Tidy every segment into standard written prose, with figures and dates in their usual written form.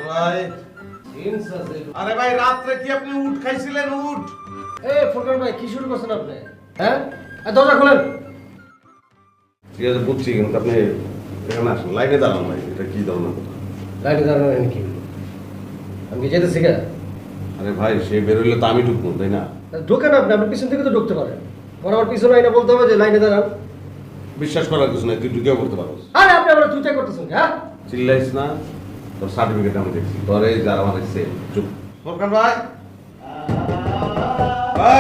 ভাই আরে ভাই রাত্রে কি আপনি উট খাইছিলেন উট? ফোরকান ভাই কি শুরু করছেন আপনি? হ্যাঁ দরজা খোলেন। ঠিক আছে বুঝছি, কিন্তু আপনি এখানে আসুন, লাইনে দাঁড়ান ভাই। এটা কি ধরনের কথা? লাইটে দাঁড়ানো কি? আমি কি যেতেছি কে? আরে ভাই সে বেরোইলে তো আমি ঢুকবো, তাই না? ঢোকেন আপনি, আপনার পিছন থেকে তো ঢুকতে পারেন। আমার পিছনে আইনা বলতে হবে যে লাইনে দাঁড়ান। বিশ্বাস করার কিছু নাই, তুই ঢুকেও করতে পারো। আরে আপনি আবার তুইটাই করতেছেন, হ্যাঁ? চিল্লাইস না, তোর সার্টিফিকেট আমি দেখছি। তোরে যার আমার সেম চুপ। ফোরকান ভাই,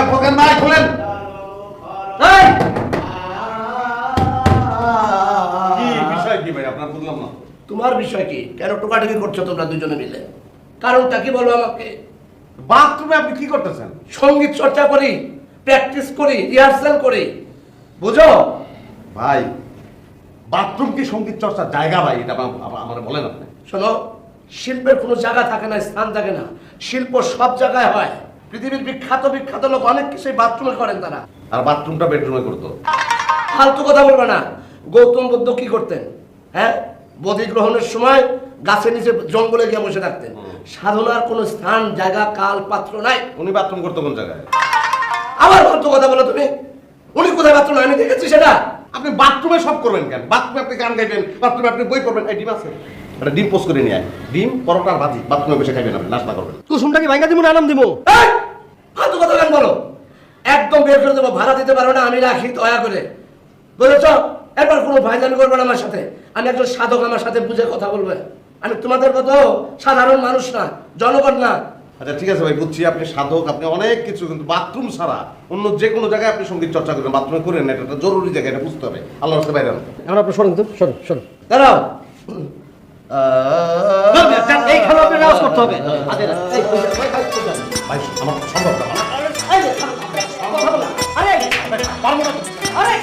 ফোরকান ভাই খুলেন। এই! কি বিষয় কি ভাই আপনার বুঝলাম না। তোমার বিষয় কি? কেন টোকাটুকি করছো তোমরা দুজনে মিলে? কারণটা কি বলো আমাকে? বাথরুমে আপনি কি করতেছেন? সঙ্গীত চর্চা করি, প্র্যাকটিস করি, রিহার্সাল করি, বুঝো? ভাই বাথরুম কি সঙ্গীত চর্চার জায়গা ভাই? এটা আমার বলেন আপনি। শোনো, শিল্পের কোনো জায়গা থাকে না, স্থান থাকে না। শিল্প সব জায়গায় হয়। পৃথিবীর বিখ্যাত বিখ্যাত লোক অনেক কিছুই বাথরুমে করেন তারা। আর বাথরুমটা বেডরুমে করতো। ফালতু কথা বলবে না। গৌতম বুদ্ধ কি করতেন? হ্যাঁ, বোধি গ্রহণের সময় গাছের নিচে জঙ্গলে গিয়ে বসে থাকতেন। সাধনার কোনো স্থান, জায়গা, কাল, পাত্র নাই। উনি বাথরুম করতো কোন জায়গায়? আবার ফালতু কথা বলো তুমি। উনি কোথায় বাথরুম? আমি দেখেছি সেটা। আপনি বাথরুমে সব করবেন কেন? বাথরুমে আপনি গান গাইবেন, বাথরুমে আপনি বই পড়বেন। এই ডিম আছে, একটা ডিম পোস্ট করে নিয়ে আয়। ডিম পরোটা আর ভাজি বাথরুমে বসে খাইবেন, আপনি নাস্তা করবেন। কুসুমটা কি ভাঙা দিব না আনাম দিব? এই! ফালতু কথা কেন বলো? একদম বের করে দেবো। ভাড়া দিতে পারো না, আমি রাখি দয়া করে, বুঝেছ? একবার কোনো ভাইজানি করবে না আমার সাথে। আমি একজন সাধক, আমার সাথে বুঝে কথা বলবে। আমি তোমাদের মতো সাধারণ মানুষ না, জনগণ না। আচ্ছা ঠিক আছে ভাই, বুঝছি আপনি সাধক, আপনি অনেক কিছু, কিন্তু বাথরুম ছাড়া অন্য যে কোনো জায়গায় আপনি সঙ্গীত চর্চা করেন, বাথরুমে করেন না। এটা একটা জরুরি জায়গা, এটা বুঝতে হবে। আল্লাহ রাস্তায় বাইরে আনুন। এখন আপনি শোনেন তো, শোনেন শোনেন। দাঁড়াও। এই খেলা আপনি রেওয়াজ করতে হবে। ভাই আমার সম্ভব না। আরে